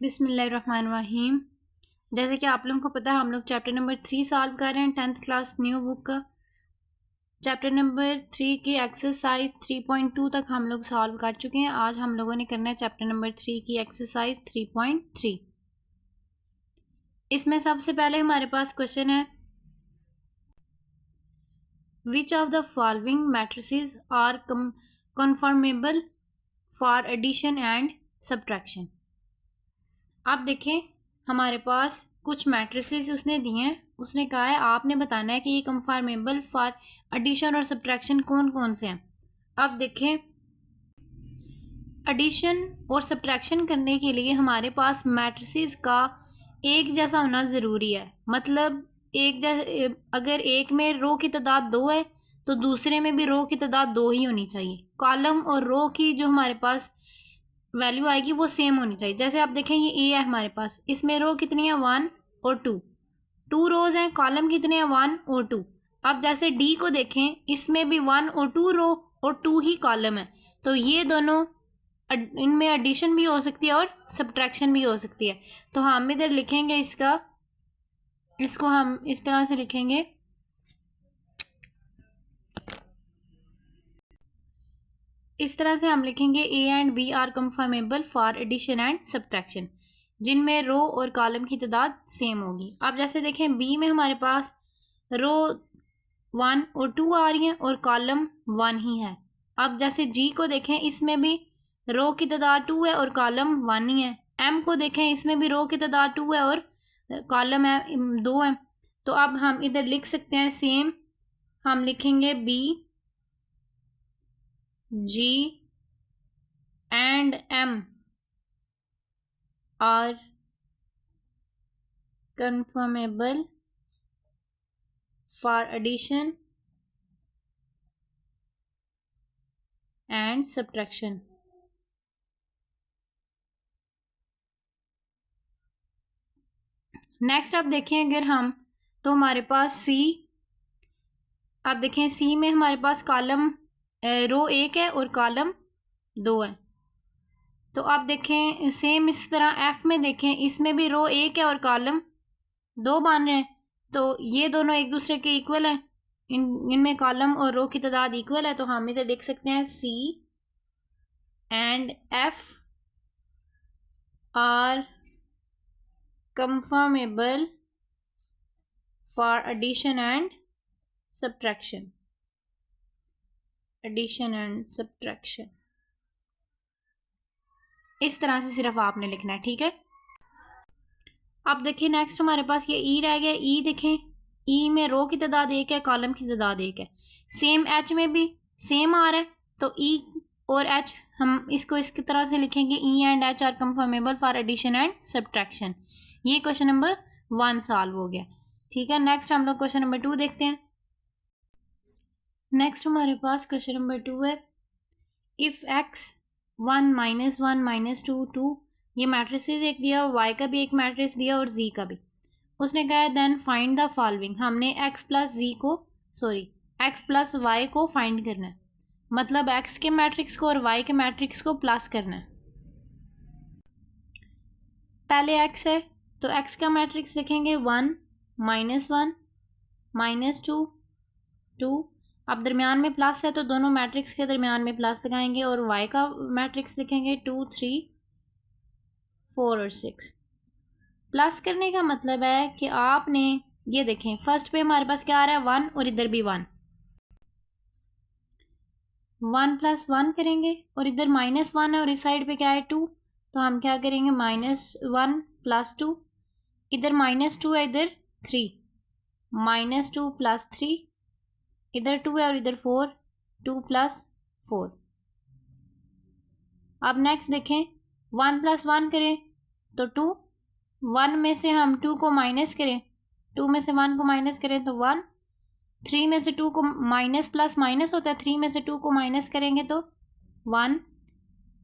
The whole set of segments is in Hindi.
बिस्मिल्लाहिर्रहमानिर्रहीम। जैसे कि आप लोगों को पता है, हम लोग चैप्टर नंबर 3 सॉल्व कर रहे हैं 10th क्लास न्यू बुक का। चैप्टर नंबर 3 की एक्सरसाइज 3.2 तक हम लोग सॉल्व कर चुके हैं। आज हम लोगों ने करना है चैप्टर नंबर 3 की एक्सरसाइज 3.3। इसमें सबसे पहले हमारे पास क्वेश्चन है, which of the following matrices are conformable for addition and subtraction. आप देखें, हमारे पास कुछ मैट्रिसेस उसने दिए हैं। उसने कहा है आपने बताना है कि ये कंफर्मेबल फॉर एडिशन और सब्ट्रैक्शन कौन कौन से हैं। अब देखें, एडिशन और सब्ट्रैक्शन करने के लिए हमारे पास मैट्रिसेस का एक जैसा होना ज़रूरी है। मतलब अगर एक में रो की तादाद 2 है तो दूसरे में भी रो की तादाद 2 ही होनी चाहिए। कॉलम और रो की जो हमारे पास वैल्यू आएगी वो सेम होनी चाहिए। जैसे आप देखें, ये ए है हमारे पास, इसमें रो कितनी है 1 और 2 रोज हैं। कॉलम कितने हैं 1 और 2। अब जैसे डी को देखें, इसमें भी 1 और 2 रो और 2 ही कॉलम है। तो ये दोनों, इनमें एडिशन भी हो सकती है और सब्ट्रैक्शन भी हो सकती है। तो हम इधर लिखेंगे इसको हम इस तरह से लिखेंगे, इस तरह से हम लिखेंगे A and B are conformable for addition and subtraction, जिनमें रो और कॉलम की तादाद सेम होगी। अब जैसे देखें, बी में हमारे पास रो 1 और 2 आ रही हैं और कॉलम 1 ही है। अब जैसे जी को देखें, इसमें भी रो की तादाद 2 है और कॉलम 1 ही है। एम को देखें, इसमें भी रो की तादाद 2 है और कॉलम है 2 है। तो अब हम इधर लिख सकते हैं सेम, हम लिखेंगे B G and M are conformable for addition and subtraction. Next आप देखें, अगर हम तो हमारे पास सी, आप देखें सी में हमारे पास कॉलम रो 1 है और कॉलम 2 है। तो आप देखें सेम इस तरह एफ में देखें, इसमें भी रो 1 है और कॉलम 2 बन रहे हैं। तो ये दोनों एक दूसरे के इक्वल हैं, इनमें कॉलम और रो की तादाद इक्वल है। तो हम इधर लिख सकते हैं C and F are conformable for addition and subtraction. Addition and subtraction इस तरह से सिर्फ आपने लिखना है, ठीक है। अब देखिए नेक्स्ट हमारे पास ये ई रह गया। ई देखें, ई में रो की तादाद 1 है, कॉलम की तादाद 1 है। सेम एच में भी सेम आ रहा है। तो ई और एच हम इसको इसकी तरह से लिखेंगे, E and H are conformable for addition and subtraction. ये क्वेश्चन नंबर 1 सॉल्व हो गया, ठीक है। नेक्स्ट हम लोग क्वेश्चन नंबर 2 देखते हैं। नेक्स्ट हमारे पास क्वेश्चन नंबर 2 है, इफ एक्स 1 -1 -2 2, ये मैट्रिसेस एक दिया, y का भी एक मैट्रिक्स दिया और z का भी। उसने कहा है देन फाइंड द फॉलोइंग। हमने x प्लस y को फाइंड करना है। मतलब x के मैट्रिक्स को और y के मैट्रिक्स को प्लस करना है। पहले x है तो x का मैट्रिक्स लिखेंगे 1 -1 -2 2। अब दरमियान में प्लस है तो दोनों मैट्रिक्स के दरमियान में प्लस लगाएंगे और y का मैट्रिक्स लिखेंगे 2 3 4 और 6। प्लस करने का मतलब है कि आपने ये देखें, फर्स्ट पे हमारे पास क्या आ रहा है 1 और इधर भी 1 + 1 करेंगे और इधर -1 है और इस साइड पे क्या है 2। तो हम क्या करेंगे -1 + 2, इधर -2 है, इधर 3 -2 + 3, इधर 2 है और इधर 4 2 + 4। अब नेक्स्ट देखें, 1 + 1 करें तो 2, 1 में से हम 2 को माइनस करें, 2 में से 1 को माइनस करें तो 1, 3 में से 2 को माइनस प्लस माइनस होता है, 3 में से 2 को माइनस करेंगे तो 1,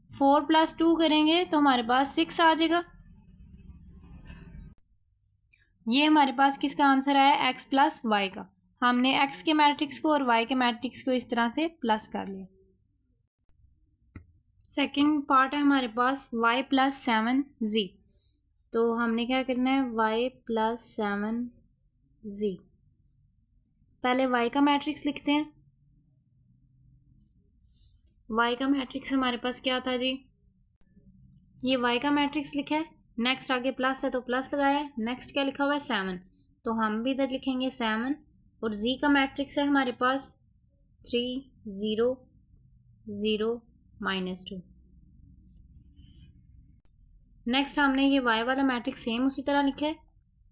4 + 2 करेंगे तो हमारे पास 6 आ जाएगा। ये हमारे पास किसका आंसर आया, x + y का। हमने x के मैट्रिक्स को और y के मैट्रिक्स को इस तरह से प्लस कर लिया। सेकंड पार्ट है हमारे पास y + 7z। तो हमने क्या करना है, y प्लस 7z। पहले y का मैट्रिक्स लिखते हैं। y का मैट्रिक्स हमारे पास क्या था जी, ये y का मैट्रिक्स लिखा है। नेक्स्ट आगे प्लस है तो प्लस लगाया है। नेक्स्ट क्या लिखा हुआ है, 7, तो हम भी इधर लिखेंगे 7। और z का मैट्रिक्स है हमारे पास 3 0 0 -2। नेक्स्ट हमने ये y वाला मैट्रिक्स सेम उसी तरह लिखा है,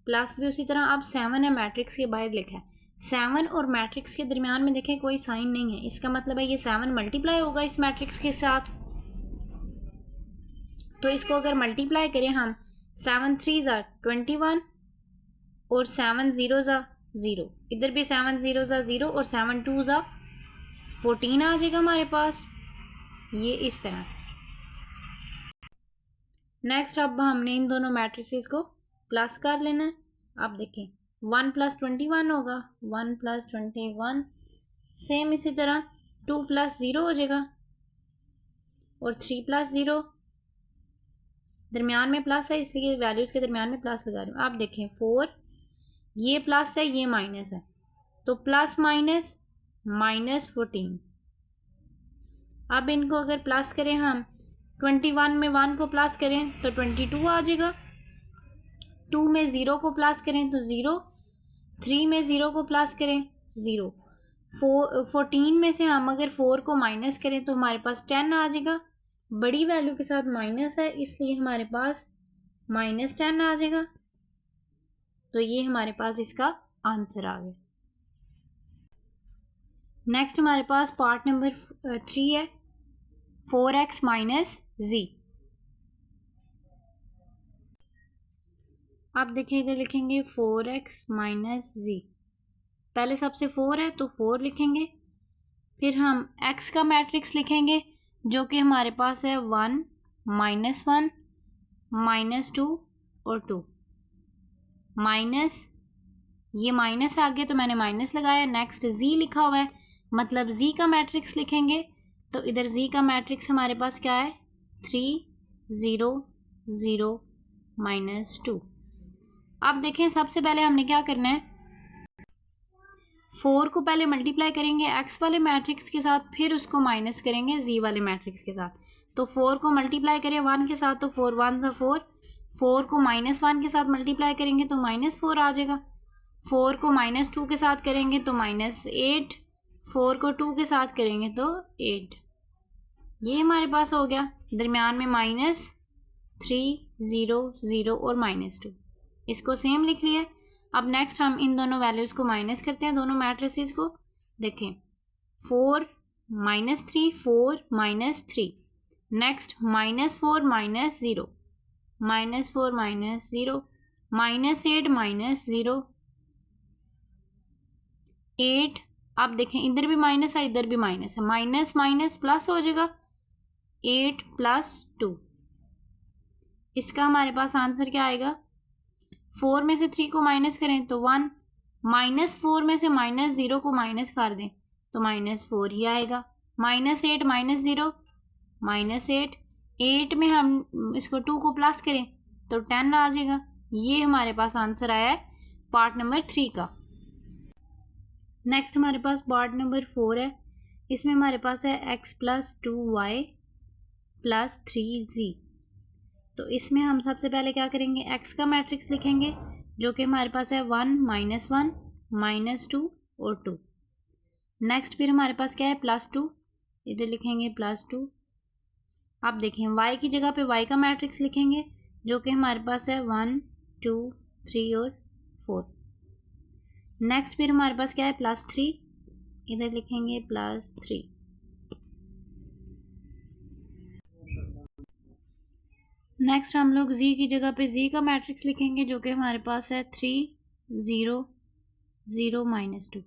प्लस भी उसी तरह। अब 7 है, मैट्रिक्स के बाहर लिखा है। 7 और मैट्रिक्स के दरमियान में देखें कोई साइन नहीं है, इसका मतलब है ये 7 मल्टीप्लाई होगा इस मैट्रिक्स के साथ। तो इसको अगर मल्टीप्लाई करें हम, 7 3 ज़ा 21 और 7 0 ज़ा 0, इधर भी 7 0 ज़ा 0 और 7 2 ज़ा 14 आ जाएगा हमारे पास, ये इस तरह से। नेक्स्ट अब हमने इन दोनों मैट्रिसेस को प्लस कर लेना है। आप देखें 1 + 21 होगा, 1 + 21 सेम इसी तरह 2 + 0 हो जाएगा और 3 + 0, दरमियान में प्लस है इसलिए वैल्यूज़ के दरमियान में प्लस लगा रही हूँ। आप देखें 4, ये प्लस है ये माइनस है, तो प्लस माइनस -14। अब इनको अगर प्लस करें हम, 21 में 1 को प्लस करें तो 22 आ जाएगा। 2 में 0 को प्लस करें तो 0, 3 में 0 को प्लस करें 0, 14 में से हम अगर 4 को माइनस करें तो हमारे पास 10 आ जाएगा। बड़ी वैल्यू के साथ माइनस है इसलिए हमारे पास -10 आ जाएगा। तो ये हमारे पास इसका आंसर आ गया। नेक्स्ट हमारे पास पार्ट नंबर 3 है, 4x - z। आप देखिए इधर लिखेंगे 4x - z। पहले सबसे 4 है तो 4 लिखेंगे, फिर हम x का मैट्रिक्स लिखेंगे जो कि हमारे पास है 1 -1 -2 और 2 माइनस, ये माइनस आ गया तो मैंने माइनस लगाया। नेक्स्ट z लिखा हुआ है, मतलब z का मैट्रिक्स लिखेंगे, तो इधर z का मैट्रिक्स हमारे पास क्या है, 3 0 0 -2। अब देखें सबसे पहले हमने क्या करना है, 4 को पहले मल्टीप्लाई करेंगे x वाले मैट्रिक्स के साथ, फिर उसको माइनस करेंगे z वाले मैट्रिक्स के साथ। तो 4 को मल्टीप्लाई करें 1 के साथ तो 4 1 ज़ा 4, 4 को -1 के साथ मल्टीप्लाई करेंगे तो -4 आ जाएगा। 4 को -2 के साथ करेंगे तो -8, 4 को 2 के साथ करेंगे तो 8। ये हमारे पास हो गया, दरमियान में -3 0 0 और -2, इसको सेम लिख लिया। अब नेक्स्ट हम इन दोनों वैल्यूज़ को माइनस करते हैं, दोनों मैट्रिसेस को। देखें 4 -3 4 -3, नेक्स्ट -4 -0 -4 -0 -8 -0 8। अब देखें इधर भी माइनस है इधर भी माइनस है, माइनस माइनस प्लस हो जाएगा, 8 + 2। इसका हमारे पास आंसर क्या आएगा, 4 में से 3 को माइनस करें तो 1, -4 में से -0 को माइनस कर दें तो -4 ही आएगा। -8 -0 -8, 8 में हम इसको 2 को प्लस करें तो 10 आ जाएगा। ये हमारे पास आंसर आया है पार्ट नंबर 3 का। नेक्स्ट हमारे पास पार्ट नंबर 4 है, इसमें हमारे पास है x + 2y + 3z। तो इसमें हम सबसे पहले क्या करेंगे, x का मैट्रिक्स लिखेंगे जो कि हमारे पास है 1 -1 -2 और 2। नेक्स्ट फिर हमारे पास क्या है, +2, इधर लिखेंगे +2। आप देखें y की जगह पे y का मैट्रिक्स लिखेंगे जो कि हमारे पास है 1 2 3 और 4। नेक्स्ट फिर हमारे पास क्या है, +3, इधर लिखेंगे +3। नेक्स्ट हम लोग z की जगह पे z का मैट्रिक्स लिखेंगे जो कि हमारे पास है 3 0 0 -2।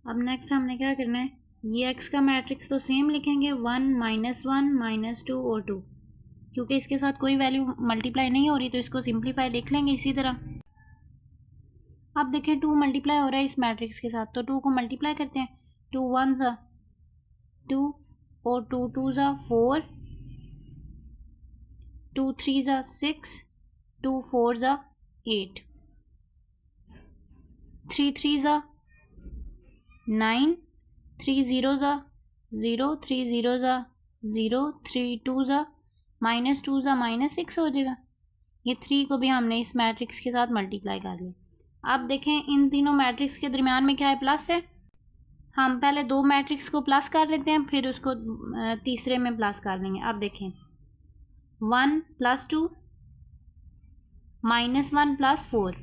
अब नेक्स्ट हमने क्या करना है, ये x का मैट्रिक्स तो सेम लिखेंगे 1 -1 -2 और 2, क्योंकि इसके साथ कोई वैल्यू मल्टीप्लाई नहीं हो रही तो इसको सिंप्लीफाई लिख लेंगे इसी तरह। अब देखें 2 मल्टीप्लाई हो रहा है इस मैट्रिक्स के साथ, तो 2 को मल्टीप्लाई करते हैं, 2 1 ज़ा 2 और 2 2 ज़ा 4, 2 3 ज़ा 6, 2 4 ज़ा 8, 3 3 ज़ा 9, 3 0 ज़ा 0, 3 0 ज़ा 0, 3 2 ज़ा -2 ज़ा -6 हो जाएगा। ये 3 को भी हमने इस मैट्रिक्स के साथ मल्टीप्लाई कर लिया। अब देखें इन तीनों मैट्रिक्स के दरमियान में क्या है, प्लस है। हम पहले 2 मैट्रिक्स को प्लस कर लेते हैं, फिर उसको तीसरे में प्लस कर लेंगे। अब देखें 1 + 2 -1 + 4,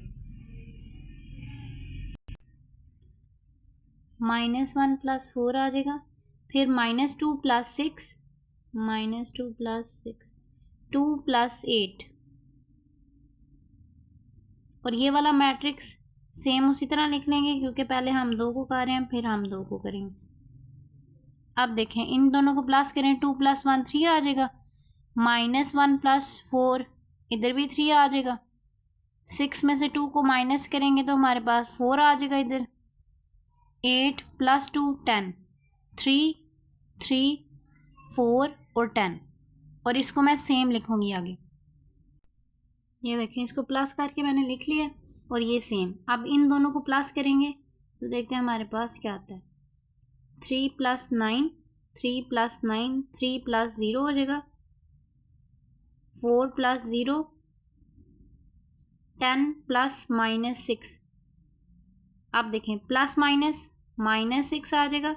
-1 + 4 आ जाएगा। फिर -2 + 6, -2 + 6, 2 + 8। और ये वाला मैट्रिक्स सेम उसी तरह लिख लेंगे, क्योंकि पहले हम 2 को कर रहे हैं, फिर हम 2 को करेंगे। अब देखें इन दोनों को प्लस करें, 2 + 1 3 आ जाएगा, -1 + 4 इधर भी 3 आ जाएगा। 6 में से 2 को माइनस करेंगे तो हमारे पास 4 आ जाएगा इधर। 8 + 2 10, 3 3 4 और 10। और इसको मैं सेम लिखूंगी आगे। ये देखें इसको प्लस करके मैंने लिख लिया और ये सेम। अब इन दोनों को प्लस करेंगे तो देखते हैं हमारे पास क्या आता है। 3 + 9, 3 + 9, 3 + 0 हो जाएगा। 4 + 0, 10 + -6। अब देखें प्लस माइनस -6 आ जाएगा।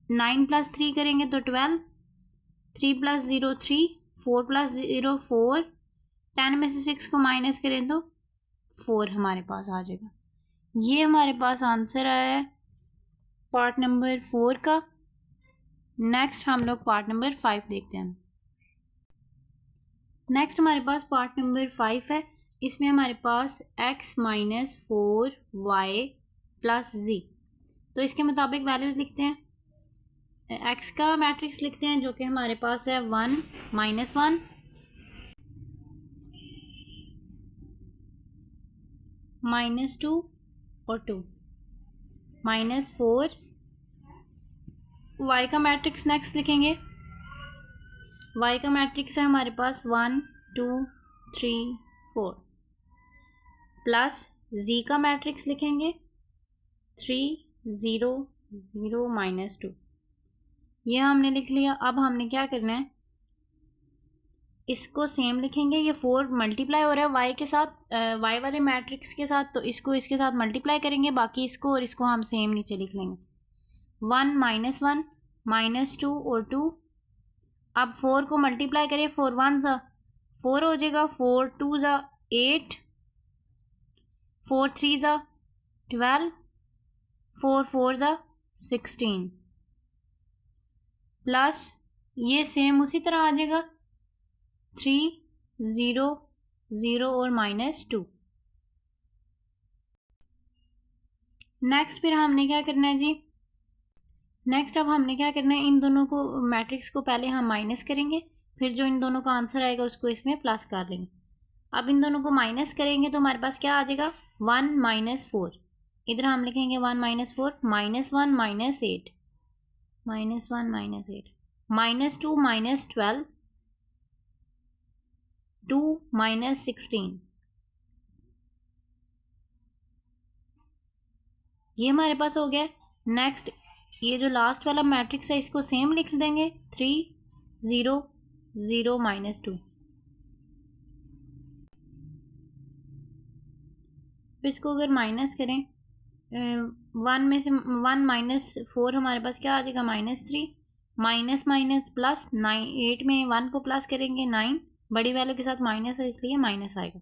9 + 3 करेंगे तो 12, 3 + 0 3, 4 + 0 4, 10 में से 6 को माइनस करें तो 4 हमारे पास आ जाएगा। ये हमारे पास आंसर आया है पार्ट नंबर 4 का। नेक्स्ट हम लोग पार्ट नंबर 5 देखते हैं। नेक्स्ट हमारे पास पार्ट नंबर 5 है। इसमें हमारे पास x - 4y + z। तो इसके मुताबिक वैल्यूज़ लिखते हैं। x का मैट्रिक्स लिखते हैं जो कि हमारे पास है 1 -1, -2 और 2, -4। y का मैट्रिक्स नेक्स्ट लिखेंगे। y का मैट्रिक्स है हमारे पास 1 2 3 4, प्लस z का मैट्रिक्स लिखेंगे 3 0 0 -2। ये हमने लिख लिया। अब हमने क्या करना है, इसको सेम लिखेंगे। ये 4 मल्टीप्लाई हो रहा है y के साथ, y वाले मैट्रिक्स के साथ, तो इसको इसके साथ मल्टीप्लाई करेंगे। बाकी इसको और इसको हम सेम नीचे लिख लेंगे। 1 -1 -2 और 2। अब 4 को मल्टीप्लाई करें, 4 1 ज़ा 4 हो जाएगा, 4 2 ज़ा 8, 4 3 ज़ा 12, 4 4 ज़ा 16, प्लस ये सेम उसी तरह आ जाएगा 3 0 0 और -2। नेक्स्ट फिर हमने क्या करना है जी, नेक्स्ट अब हमने क्या करना है, इन दोनों को मैट्रिक्स को पहले हम माइनस करेंगे, फिर जो इन दोनों का आंसर आएगा उसको इसमें प्लस कर लेंगे। अब इन दोनों को माइनस करेंगे तो हमारे पास क्या आ जाएगा, 1 -4। इधर हम लिखेंगे 1 -4, -1 -8, -1 -8, -2 -12, 2 -16। ये हमारे पास हो गया। नेक्स्ट ये जो लास्ट वाला मैट्रिक्स है इसको सेम लिख देंगे, 3 0 0 -2। इसको अगर माइनस करें, 1 में से 1 -4 हमारे पास क्या आ जाएगा, -3, माइनस माइनस प्लस 9, 8 में 1 को प्लस करेंगे 9, बड़ी वैल्यू के साथ माइनस है इसलिए माइनस आएगा।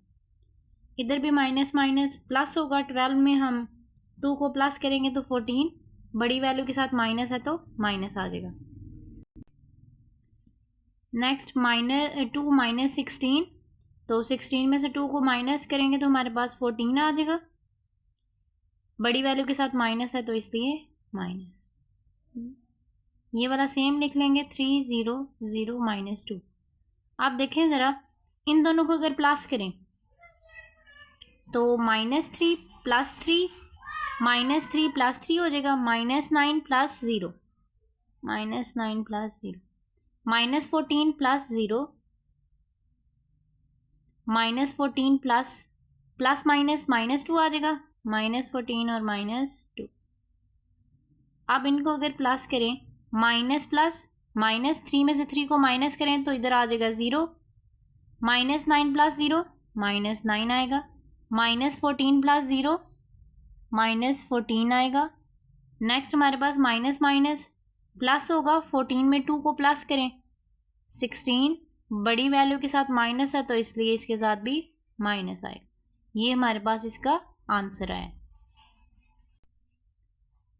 इधर भी माइनस माइनस प्लस होगा, 12 में हम 2 को प्लस करेंगे तो 14, बड़ी वैल्यू के साथ माइनस है तो माइनस आ जाएगा। नेक्स्ट -2 -16, तो 16 में से 2 को माइनस करेंगे तो हमारे पास 14 आ जाएगा, बड़ी वैल्यू के साथ माइनस है तो इसलिए माइनस। ये वाला सेम लिख लेंगे, 3 0 0 -2। आप देखें ज़रा इन दोनों को अगर प्लस करें तो -3 + 3, -3 + 3 हो जाएगा, -9 + 0, -9 + 0, -14 प्लस 0, -14 प्लस माइनस -2 आ जाएगा, -14 और -2। अब इनको अगर प्लस करें, माइनस प्लस -3 में से 3 को माइनस करें तो इधर आ जाएगा 0, -9 प्लस 0 -9 आएगा, -14 प्लस 0 -14 आएगा। नेक्स्ट हमारे पास माइनस माइनस प्लस होगा, 14 में 2 को प्लस करें 16, बड़ी वैल्यू के साथ माइनस है तो इसलिए इसके साथ भी माइनस आएगा। ये हमारे पास इसका आंसर है।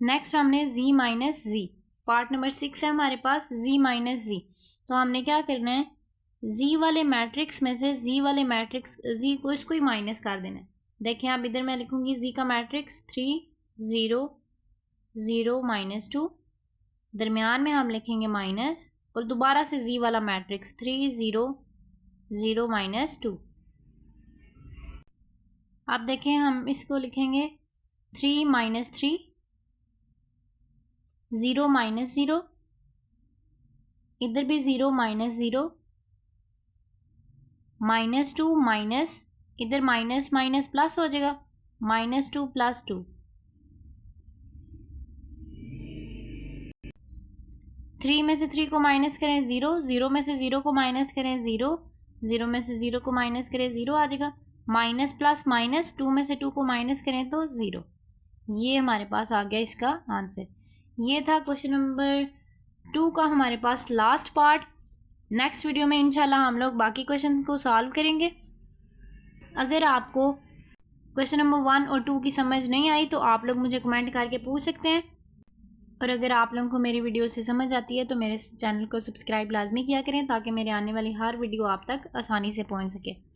नेक्स्ट हमने z minus z, part number 6 है हमारे पास z माइनस z। तो हमने क्या करना है, z वाले मैट्रिक्स में से z वाले मैट्रिक्स z को इसको ही माइनस कर देना है। देखिए आप इधर मैं लिखूंगी z का मैट्रिक्स 3 0 0 -2, दरमियान में हम लिखेंगे माइनस, और दोबारा से z वाला मैट्रिक्स 3 0 0 -2। अब देखें हम इसको लिखेंगे 3 -3 0 -0, इधर भी 0 -0 -2 माइनस, इधर माइनस माइनस प्लस हो जाएगा, -2 + 2। 3 में से 3 को माइनस करें 0, 0 में से 0 को माइनस करें 0, 0 में से 0 को माइनस करें 0 आ जाएगा, माइनस प्लस माइनस, 2 में से 2 को माइनस करें तो 0। ये हमारे पास आ गया इसका आंसर। ये था क्वेश्चन नंबर 2 का हमारे पास लास्ट पार्ट। नेक्स्ट वीडियो में इंशाल्लाह हम लोग बाकी क्वेश्चन को सॉल्व करेंगे। अगर आपको क्वेश्चन नंबर 1 और 2 की समझ नहीं आई तो आप लोग मुझे कमेंट करके पूछ सकते हैं, और अगर आप लोगों को मेरी वीडियो से समझ आती है तो मेरे चैनल को सब्सक्राइब लाजमी किया करें ताकि मेरे आने वाली हर वीडियो आप तक आसानी से पहुंच सके।